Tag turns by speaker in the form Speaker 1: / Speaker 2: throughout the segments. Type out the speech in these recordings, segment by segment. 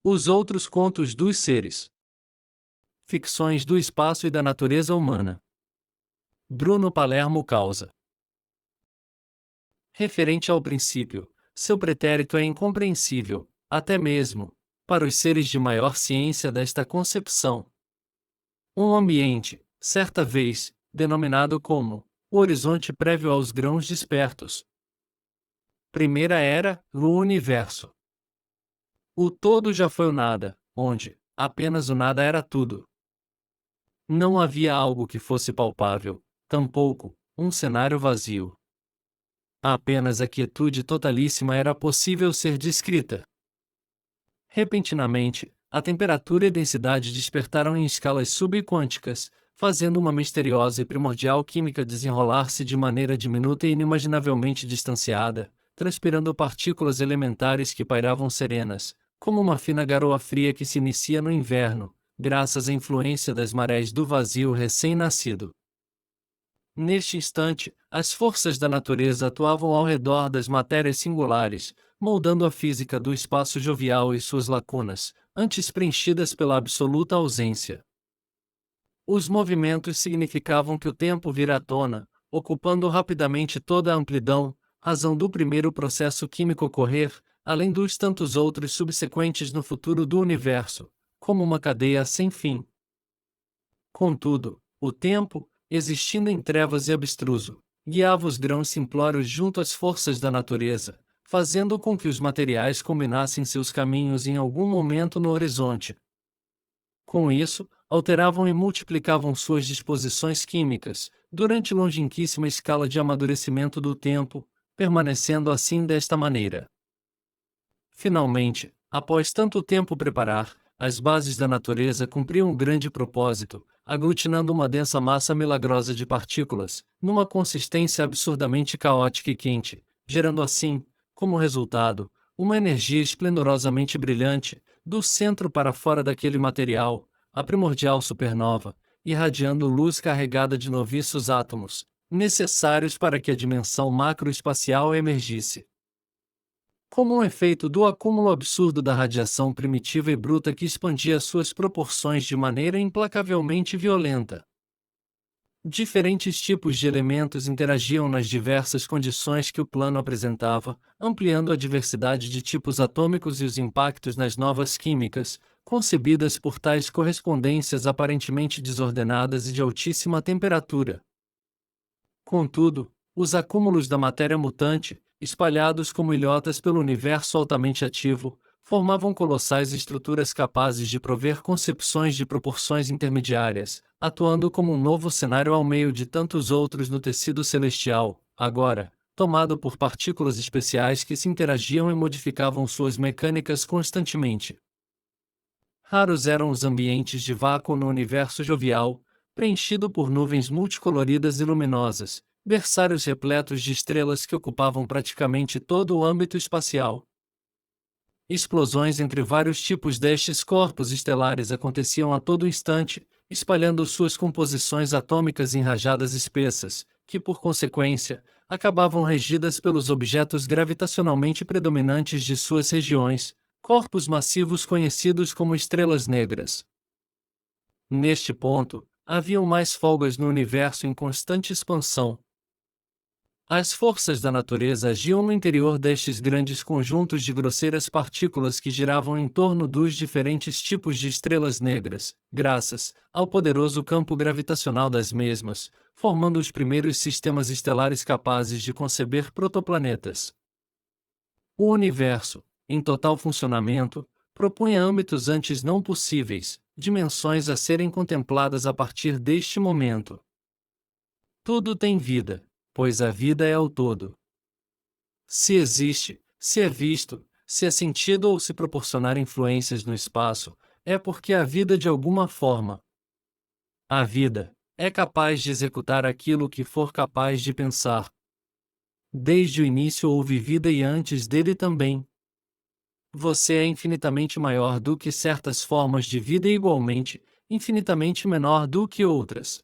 Speaker 1: Os outros contos dos seres. Ficções do espaço e da natureza humana. Bruno Palermo Causa. Referente ao princípio, seu pretérito é incompreensível, até mesmo, para os seres de maior ciência desta concepção. Um ambiente, certa vez, denominado como o horizonte prévio aos grãos despertos. Primeira era, o universo. O todo já foi o nada, onde apenas o nada era tudo. Não havia algo que fosse palpável, tampouco um cenário vazio. Apenas a quietude totalíssima era possível ser descrita. Repentinamente, a temperatura e densidade despertaram em escalas subquânticas, fazendo uma misteriosa e primordial química desenrolar-se de maneira diminuta e inimaginavelmente distanciada, transpirando partículas elementares que pairavam serenas, como uma fina garoa fria que se inicia no inverno, graças à influência das marés do vazio recém-nascido. Neste instante, as forças da natureza atuavam ao redor das matérias singulares, moldando a física do espaço jovial e suas lacunas, antes preenchidas pela absoluta ausência. Os movimentos significavam que o tempo vira à tona, ocupando rapidamente toda a amplidão, razão do primeiro processo químico ocorrer, além dos tantos outros subsequentes no futuro do universo, como uma cadeia sem fim. Contudo, o tempo, existindo em trevas e abstruso, guiava os grãos simplórios junto às forças da natureza, fazendo com que os materiais combinassem seus caminhos em algum momento no horizonte. Com isso, alteravam e multiplicavam suas disposições químicas, durante longínquíssima escala de amadurecimento do tempo, permanecendo assim desta maneira. Finalmente, após tanto tempo preparar, as bases da natureza cumpriam um grande propósito, aglutinando uma densa massa milagrosa de partículas, numa consistência absurdamente caótica e quente, gerando assim, como resultado, uma energia esplendorosamente brilhante, do centro para fora daquele material, a primordial supernova, irradiando luz carregada de noviços átomos, necessários para que a dimensão macroespacial emergisse. Como um efeito do acúmulo absurdo da radiação primitiva e bruta que expandia suas proporções de maneira implacavelmente violenta. Diferentes tipos de elementos interagiam nas diversas condições que o plano apresentava, ampliando a diversidade de tipos atômicos e os impactos nas novas químicas, concebidas por tais correspondências aparentemente desordenadas e de altíssima temperatura. Contudo, os acúmulos da matéria mutante, espalhados como ilhotas pelo universo altamente ativo, formavam colossais estruturas capazes de prover concepções de proporções intermediárias, atuando como um novo cenário ao meio de tantos outros no tecido celestial, agora, tomado por partículas especiais que se interagiam e modificavam suas mecânicas constantemente. Raros eram os ambientes de vácuo no universo jovial, preenchido por nuvens multicoloridas e luminosas, berçários repletos de estrelas que ocupavam praticamente todo o âmbito espacial. Explosões entre vários tipos destes corpos estelares aconteciam a todo instante, espalhando suas composições atômicas em rajadas espessas, que por consequência, acabavam regidas pelos objetos gravitacionalmente predominantes de suas regiões, corpos massivos conhecidos como estrelas negras. Neste ponto, haviam mais folgas no universo em constante expansão. As forças da natureza agiam no interior destes grandes conjuntos de grosseiras partículas que giravam em torno dos diferentes tipos de estrelas negras, graças ao poderoso campo gravitacional das mesmas, formando os primeiros sistemas estelares capazes de conceber protoplanetas. O universo, em total funcionamento, propunha âmbitos antes não possíveis, dimensões a serem contempladas a partir deste momento. Tudo tem vida, pois a vida é o todo. Se existe, se é visto, se é sentido ou se proporcionar influências no espaço, é porque a vida de alguma forma. A vida é capaz de executar aquilo que for capaz de pensar. Desde o início houve vida e antes dele também. Você é infinitamente maior do que certas formas de vida e igualmente, infinitamente menor do que outras.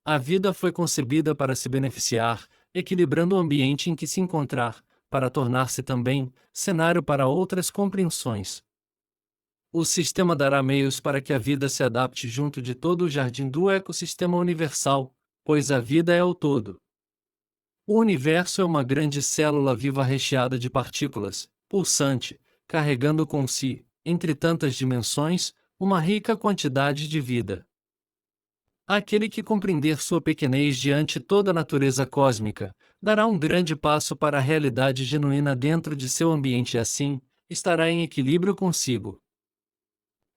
Speaker 1: A vida foi concebida para se beneficiar, equilibrando o ambiente em que se encontrar, para tornar-se também cenário para outras compreensões. O sistema dará meios para que a vida se adapte junto de todo o jardim do ecossistema universal, pois a vida é o todo. O universo é uma grande célula viva recheada de partículas, pulsante, carregando com si, entre tantas dimensões, uma rica quantidade de vida. Aquele que compreender sua pequenez diante toda a natureza cósmica, dará um grande passo para a realidade genuína dentro de seu ambiente e assim, estará em equilíbrio consigo.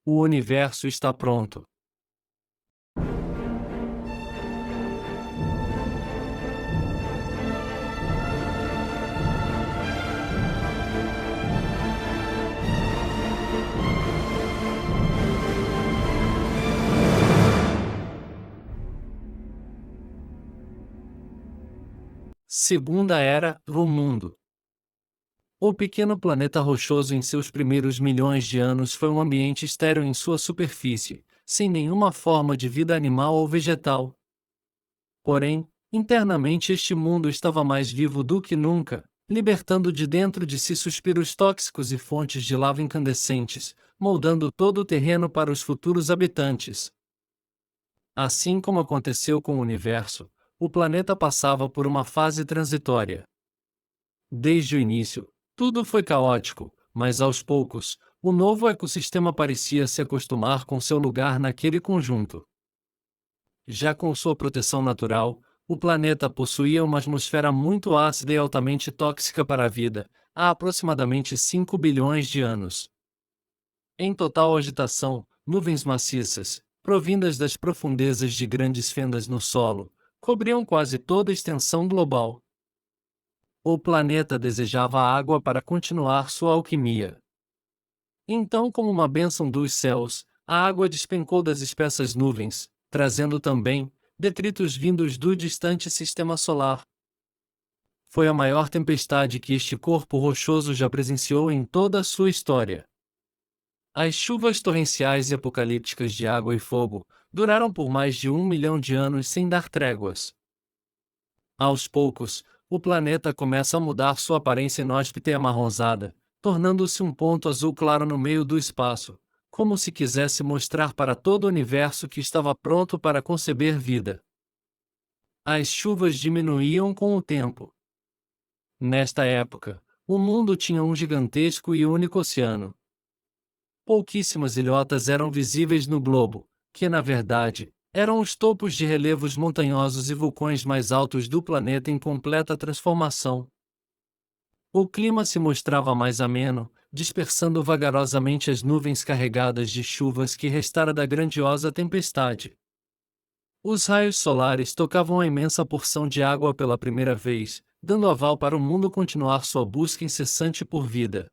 Speaker 1: O universo está pronto. Segunda era, o mundo. O pequeno planeta rochoso em seus primeiros milhões de anos foi um ambiente estéril em sua superfície, sem nenhuma forma de vida animal ou vegetal. Porém, internamente este mundo estava mais vivo do que nunca, libertando de dentro de si suspiros tóxicos e fontes de lava incandescentes, moldando todo o terreno para os futuros habitantes. Assim como aconteceu com o universo, o planeta passava por uma fase transitória. Desde o início, tudo foi caótico, mas aos poucos, o novo ecossistema parecia se acostumar com seu lugar naquele conjunto. Já com sua proteção natural, o planeta possuía uma atmosfera muito ácida e altamente tóxica para a vida, há aproximadamente 5 bilhões de anos. Em total agitação, nuvens maciças, provindas das profundezas de grandes fendas no solo, cobriam quase toda a extensão global. O planeta desejava água para continuar sua alquimia. Então, como uma bênção dos céus, a água despencou das espessas nuvens, trazendo também detritos vindos do distante sistema solar. Foi a maior tempestade que este corpo rochoso já presenciou em toda a sua história. As chuvas torrenciais e apocalípticas de água e fogo duraram por mais de 1 milhão de anos sem dar tréguas. Aos poucos, o planeta começa a mudar sua aparência inóspita e amarronzada, tornando-se um ponto azul claro no meio do espaço, como se quisesse mostrar para todo o universo que estava pronto para conceber vida. As chuvas diminuíam com o tempo. Nesta época, o mundo tinha um gigantesco e único oceano. Pouquíssimas ilhotas eram visíveis no globo, que na verdade, eram os topos de relevos montanhosos e vulcões mais altos do planeta em completa transformação. O clima se mostrava mais ameno, dispersando vagarosamente as nuvens carregadas de chuvas que restara da grandiosa tempestade. Os raios solares tocavam a imensa porção de água pela primeira vez, dando aval para o mundo continuar sua busca incessante por vida.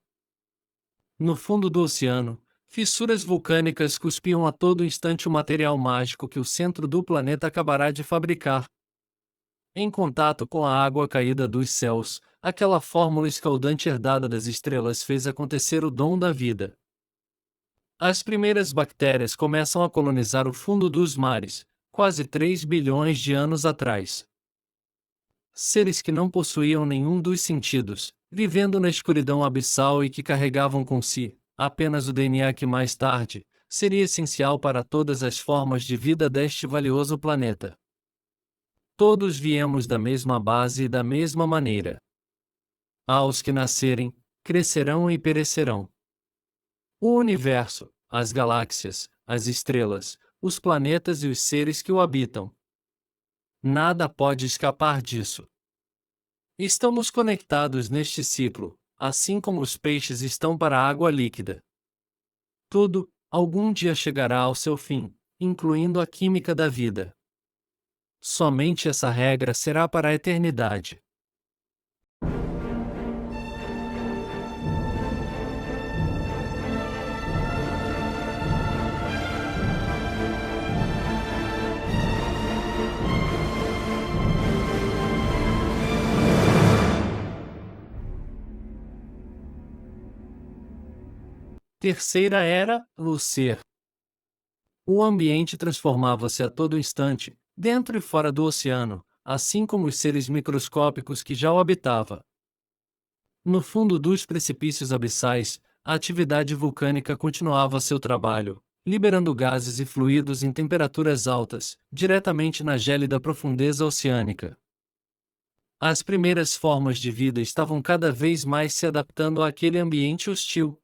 Speaker 1: No fundo do oceano, fissuras vulcânicas cuspiam a todo instante o material mágico que o centro do planeta acabará de fabricar. Em contato com a água caída dos céus, aquela fórmula escaldante herdada das estrelas fez acontecer o dom da vida. As primeiras bactérias começam a colonizar o fundo dos mares, quase 3 bilhões de anos atrás. Seres que não possuíam nenhum dos sentidos, vivendo na escuridão abissal e que carregavam com si apenas o DNA que mais tarde seria essencial para todas as formas de vida deste valioso planeta. Todos viemos da mesma base e da mesma maneira. Aos que nascerem, crescerão e perecerão. O universo, as galáxias, as estrelas, os planetas e os seres que o habitam. Nada pode escapar disso. Estamos conectados neste ciclo, assim como os peixes estão para a água líquida. Tudo, algum dia chegará ao seu fim, incluindo a química da vida. Somente essa regra será para a eternidade. Terceira era, o ser. O ambiente transformava-se a todo instante, dentro e fora do oceano, assim como os seres microscópicos que já o habitavam. No fundo dos precipícios abissais, a atividade vulcânica continuava seu trabalho, liberando gases e fluidos em temperaturas altas, diretamente na gélida profundeza oceânica. As primeiras formas de vida estavam cada vez mais se adaptando àquele ambiente hostil.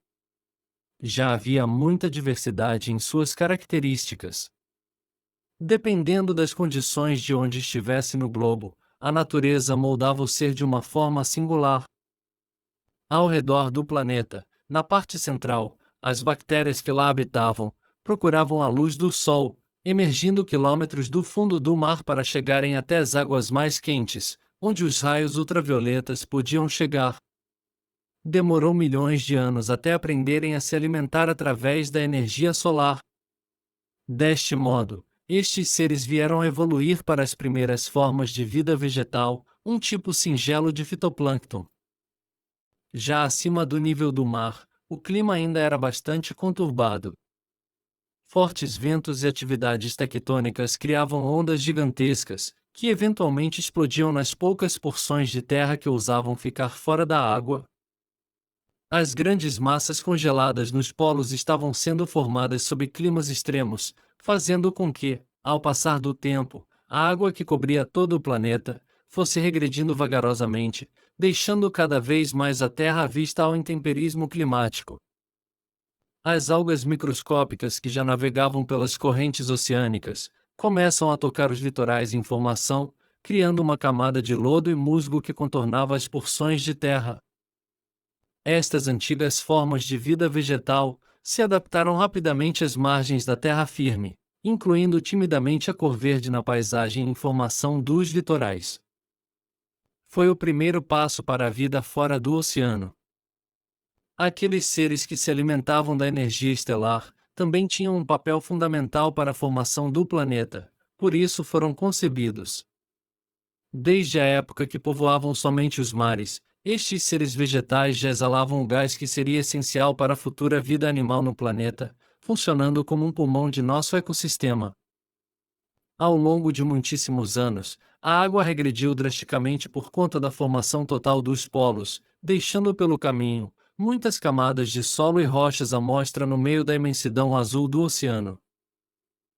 Speaker 1: Já havia muita diversidade em suas características. Dependendo das condições de onde estivesse no globo, a natureza moldava o ser de uma forma singular. Ao redor do planeta, na parte central, as bactérias que lá habitavam procuravam a luz do sol, emergindo quilômetros do fundo do mar para chegarem até as águas mais quentes, onde os raios ultravioletas podiam chegar. Demorou milhões de anos até aprenderem a se alimentar através da energia solar. Deste modo, estes seres vieram a evoluir para as primeiras formas de vida vegetal, um tipo singelo de fitoplâncton. Já acima do nível do mar, o clima ainda era bastante conturbado. Fortes ventos e atividades tectônicas criavam ondas gigantescas, que eventualmente explodiam nas poucas porções de terra que ousavam ficar fora da água. As grandes massas congeladas nos polos estavam sendo formadas sob climas extremos, fazendo com que, ao passar do tempo, a água que cobria todo o planeta fosse regredindo vagarosamente, deixando cada vez mais a Terra à vista ao intemperismo climático. As algas microscópicas que já navegavam pelas correntes oceânicas começam a tocar os litorais em formação, criando uma camada de lodo e musgo que contornava as porções de terra. Estas antigas formas de vida vegetal se adaptaram rapidamente às margens da terra firme, incluindo timidamente a cor verde na paisagem em formação dos litorais. Foi o primeiro passo para a vida fora do oceano. Aqueles seres que se alimentavam da energia estelar também tinham um papel fundamental para a formação do planeta, por isso foram concebidos. Desde a época que povoavam somente os mares, estes seres vegetais já exalavam o gás que seria essencial para a futura vida animal no planeta, funcionando como um pulmão de nosso ecossistema. Ao longo de muitíssimos anos, a água regrediu drasticamente por conta da formação total dos polos, deixando pelo caminho muitas camadas de solo e rochas à mostra no meio da imensidão azul do oceano.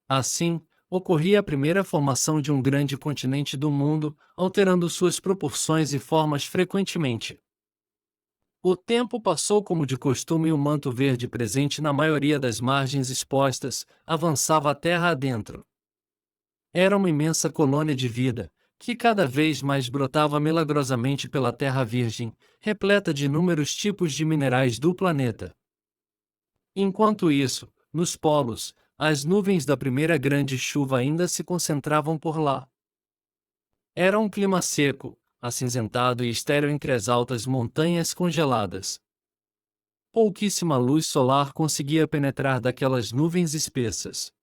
Speaker 1: Assim, ocorria a primeira formação de um grande continente do mundo, alterando suas proporções e formas frequentemente. O tempo passou como de costume e o manto verde presente na maioria das margens expostas avançava a terra adentro. Era uma imensa colônia de vida, que cada vez mais brotava milagrosamente pela terra virgem, repleta de inúmeros tipos de minerais do planeta. Enquanto isso, nos polos, as nuvens da primeira grande chuva ainda se concentravam por lá. Era um clima seco, acinzentado e estéril entre as altas montanhas congeladas. Pouquíssima luz solar conseguia penetrar daquelas nuvens espessas.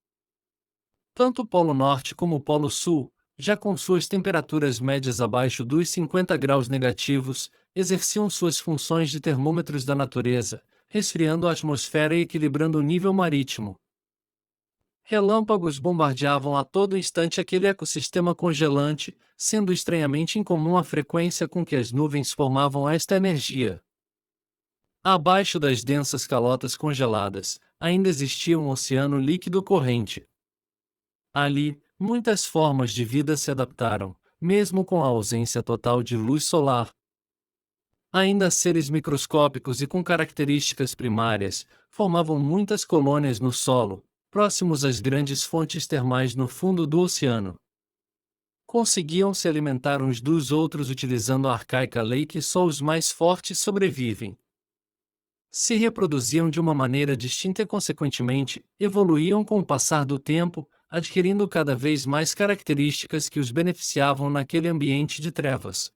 Speaker 1: Tanto o Polo Norte como o Polo Sul, já com suas temperaturas médias abaixo dos 50 graus negativos, exerciam suas funções de termômetros da natureza, resfriando a atmosfera e equilibrando o nível marítimo. Relâmpagos bombardeavam a todo instante aquele ecossistema congelante, sendo estranhamente incomum a frequência com que as nuvens formavam esta energia. Abaixo das densas calotas congeladas, ainda existia um oceano líquido corrente. Ali, muitas formas de vida se adaptaram, mesmo com a ausência total de luz solar. Ainda seres microscópicos e com características primárias, formavam muitas colônias no solo, próximos às grandes fontes termais no fundo do oceano. Conseguiam se alimentar uns dos outros utilizando a arcaica lei que só os mais fortes sobrevivem. Se reproduziam de uma maneira distinta e, consequentemente, evoluíam com o passar do tempo, adquirindo cada vez mais características que os beneficiavam naquele ambiente de trevas.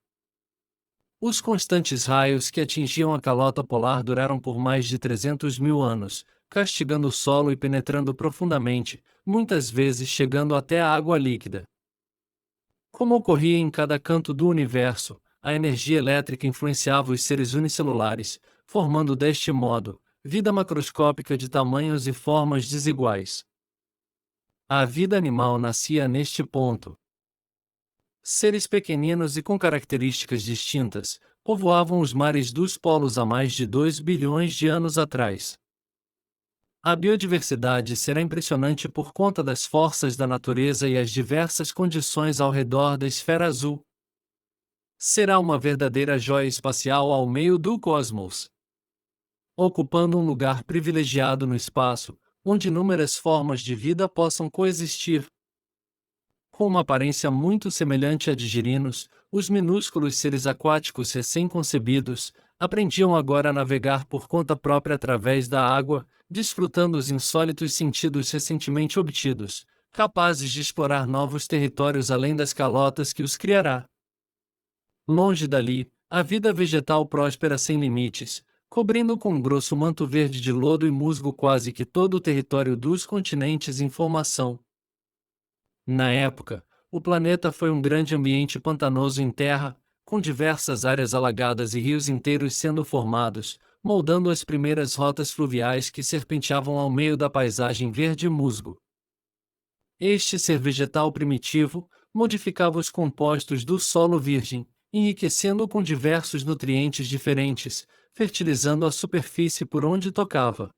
Speaker 1: Os constantes raios que atingiam a calota polar duraram por mais de 300 mil anos, castigando o solo e penetrando profundamente, muitas vezes chegando até a água líquida. Como ocorria em cada canto do universo, a energia elétrica influenciava os seres unicelulares, formando deste modo, vida macroscópica de tamanhos e formas desiguais. A vida animal nascia neste ponto. Seres pequeninos e com características distintas, povoavam os mares dos polos há mais de 2 bilhões de anos atrás. A biodiversidade será impressionante por conta das forças da natureza e as diversas condições ao redor da esfera azul. Será uma verdadeira joia espacial ao meio do cosmos, ocupando um lugar privilegiado no espaço, onde inúmeras formas de vida possam coexistir. Com uma aparência muito semelhante à de girinos, os minúsculos seres aquáticos recém-concebidos aprendiam agora a navegar por conta própria através da água, desfrutando os insólitos sentidos recentemente obtidos, capazes de explorar novos territórios além das calotas que os criará. Longe dali, a vida vegetal próspera sem limites, cobrindo com um grosso manto verde de lodo e musgo quase que todo o território dos continentes em formação. Na época, o planeta foi um grande ambiente pantanoso em terra, com diversas áreas alagadas e rios inteiros sendo formados, moldando as primeiras rotas fluviais que serpenteavam ao meio da paisagem verde musgo. Este ser vegetal primitivo modificava os compostos do solo virgem, enriquecendo-o com diversos nutrientes diferentes, fertilizando a superfície por onde tocava.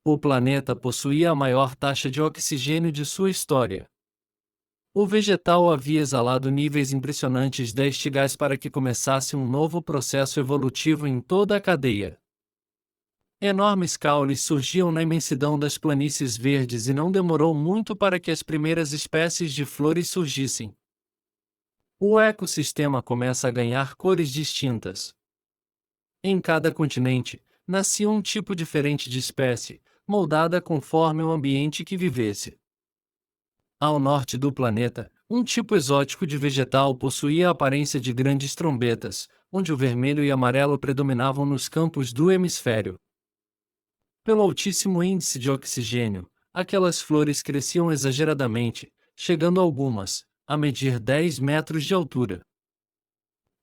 Speaker 1: O planeta possuía a maior taxa de oxigênio de sua história. O vegetal havia exalado níveis impressionantes deste gás para que começasse um novo processo evolutivo em toda a cadeia. Enormes caules surgiam na imensidão das planícies verdes e não demorou muito para que as primeiras espécies de flores surgissem. O ecossistema começa a ganhar cores distintas. Em cada continente, nascia um tipo diferente de espécie, moldada conforme o ambiente que vivesse. Ao norte do planeta, um tipo exótico de vegetal possuía a aparência de grandes trombetas, onde o vermelho e amarelo predominavam nos campos do hemisfério. Pelo altíssimo índice de oxigênio, aquelas flores cresciam exageradamente, chegando algumas a medir 10 metros de altura.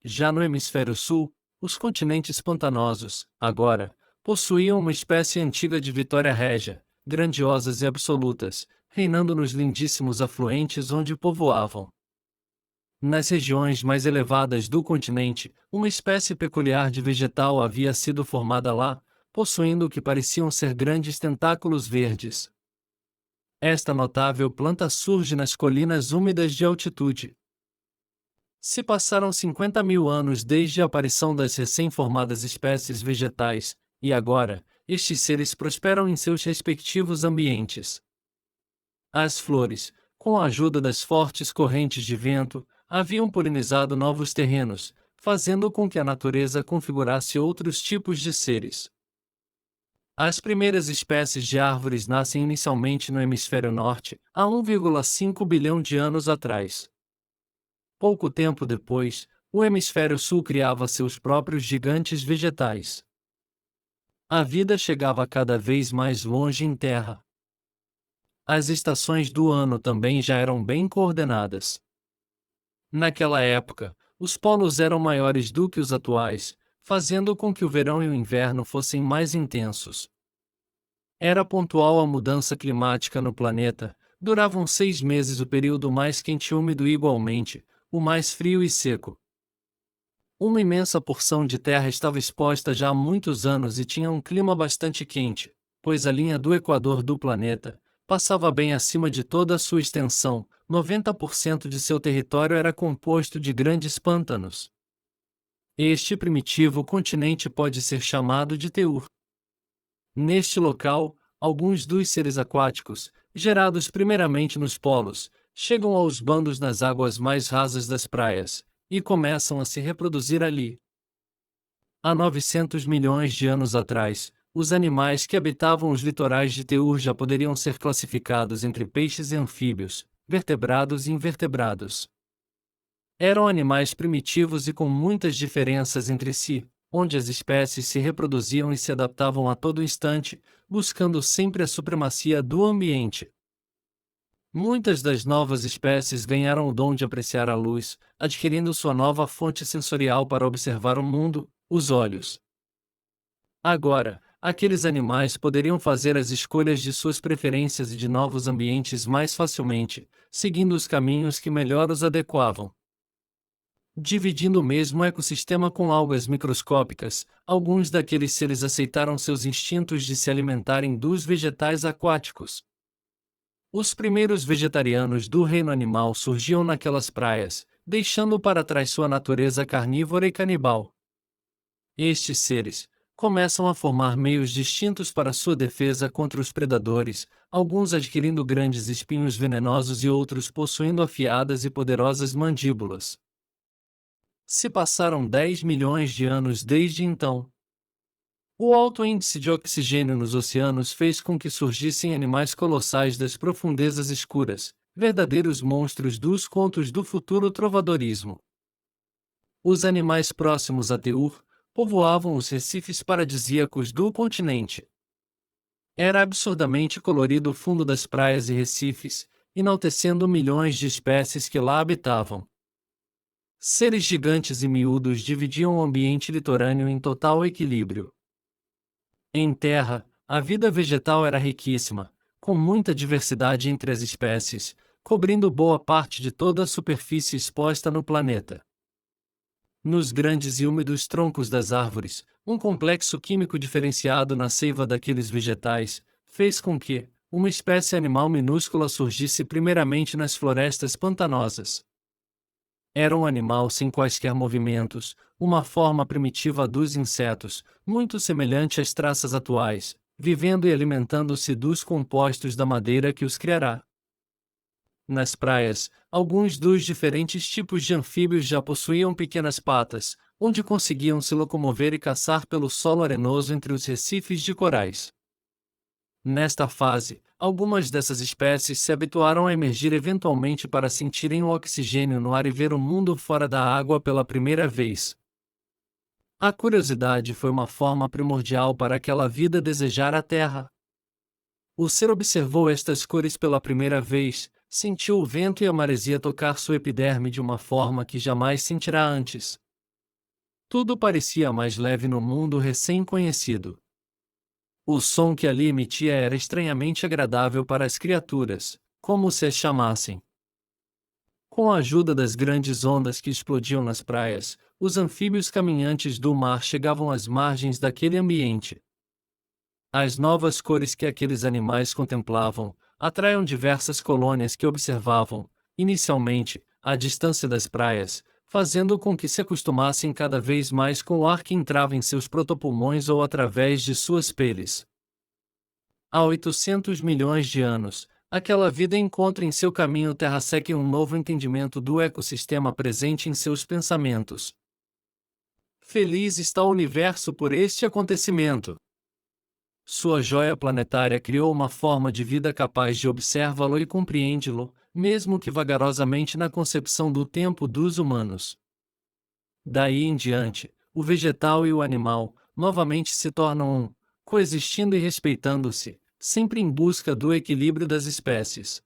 Speaker 1: Já no hemisfério sul, os continentes pantanosos, agora, possuíam uma espécie antiga de Vitória Régia, grandiosas e absolutas, reinando nos lindíssimos afluentes onde povoavam. Nas regiões mais elevadas do continente, uma espécie peculiar de vegetal havia sido formada lá, possuindo o que pareciam ser grandes tentáculos verdes. Esta notável planta surge nas colinas úmidas de altitude. Se passaram 50 mil anos desde a aparição das recém-formadas espécies vegetais, e agora, estes seres prosperam em seus respectivos ambientes. As flores, com a ajuda das fortes correntes de vento, haviam polinizado novos terrenos, fazendo com que a natureza configurasse outros tipos de seres. As primeiras espécies de árvores nascem inicialmente no hemisfério norte, há 1,5 bilhão de anos atrás. Pouco tempo depois, o hemisfério sul criava seus próprios gigantes vegetais. A vida chegava cada vez mais longe em terra. As estações do ano também já eram bem coordenadas. Naquela época, os polos eram maiores do que os atuais, fazendo com que o verão e o inverno fossem mais intensos. Era pontual a mudança climática no planeta, duravam 6 meses o período mais quente e úmido e igualmente, o mais frio e seco. Uma imensa porção de terra estava exposta já há muitos anos e tinha um clima bastante quente, pois a linha do equador do planeta passava bem acima de toda a sua extensão, 90% de seu território era composto de grandes pântanos. Este primitivo continente pode ser chamado de Teuр. Neste local, alguns dos seres aquáticos, gerados primeiramente nos polos, chegam aos bandos nas águas mais rasas das praias, e começam a se reproduzir ali. Há 900 milhões de anos atrás, os animais que habitavam os litorais de Teur já poderiam ser classificados entre peixes e anfíbios, vertebrados e invertebrados. Eram animais primitivos e com muitas diferenças entre si, onde as espécies se reproduziam e se adaptavam a todo instante, buscando sempre a supremacia do ambiente. Muitas das novas espécies ganharam o dom de apreciar a luz, adquirindo sua nova fonte sensorial para observar o mundo, os olhos. Agora, aqueles animais poderiam fazer as escolhas de suas preferências e de novos ambientes mais facilmente, seguindo os caminhos que melhor os adequavam. Dividindo o mesmo ecossistema com algas microscópicas, alguns daqueles seres aceitaram seus instintos de se alimentarem dos vegetais aquáticos. Os primeiros vegetarianos do reino animal surgiam naquelas praias, deixando para trás sua natureza carnívora e canibal. Estes seres começam a formar meios distintos para sua defesa contra os predadores, alguns adquirindo grandes espinhos venenosos e outros possuindo afiadas e poderosas mandíbulas. Se passaram 10 milhões de anos desde então. O alto índice de oxigênio nos oceanos fez com que surgissem animais colossais das profundezas escuras, verdadeiros monstros dos contos do futuro trovadorismo. Os animais próximos a Teur povoavam os recifes paradisíacos do continente. Era absurdamente colorido o fundo das praias e recifes, enaltecendo milhões de espécies que lá habitavam. Seres gigantes e miúdos dividiam o ambiente litorâneo em total equilíbrio. Em terra, a vida vegetal era riquíssima, com muita diversidade entre as espécies, cobrindo boa parte de toda a superfície exposta no planeta. Nos grandes e úmidos troncos das árvores, um complexo químico diferenciado na seiva daqueles vegetais, fez com que uma espécie animal minúscula surgisse primeiramente nas florestas pantanosas. Era um animal sem quaisquer movimentos, uma forma primitiva dos insetos, muito semelhante às traças atuais, vivendo e alimentando-se dos compostos da madeira que os criará. Nas praias, alguns dos diferentes tipos de anfíbios já possuíam pequenas patas, onde conseguiam se locomover e caçar pelo solo arenoso entre os recifes de corais. Nesta fase, algumas dessas espécies se habituaram a emergir eventualmente para sentirem o oxigênio no ar e ver o mundo fora da água pela primeira vez. A curiosidade foi uma forma primordial para aquela vida desejar a terra. O ser observou estas cores pela primeira vez, sentiu o vento e a maresia tocar sua epiderme de uma forma que jamais sentirá antes. Tudo parecia mais leve no mundo recém-conhecido. O som que ali emitia era estranhamente agradável para as criaturas, como se as chamassem. Com a ajuda das grandes ondas que explodiam nas praias, os anfíbios caminhantes do mar chegavam às margens daquele ambiente. As novas cores que aqueles animais contemplavam atraíam diversas colônias que observavam, inicialmente, à distância das praias, fazendo com que se acostumassem cada vez mais com o ar que entrava em seus protopulmões ou através de suas peles. Há 800 milhões de anos, aquela vida encontra em seu caminho terra seca e um novo entendimento do ecossistema presente em seus pensamentos. Feliz está o universo por este acontecimento. Sua joia planetária criou uma forma de vida capaz de observá-lo e compreende-lo, mesmo que vagarosamente na concepção do tempo dos humanos. Daí em diante, o vegetal e o animal, novamente se tornam um, coexistindo e respeitando-se, sempre em busca do equilíbrio das espécies.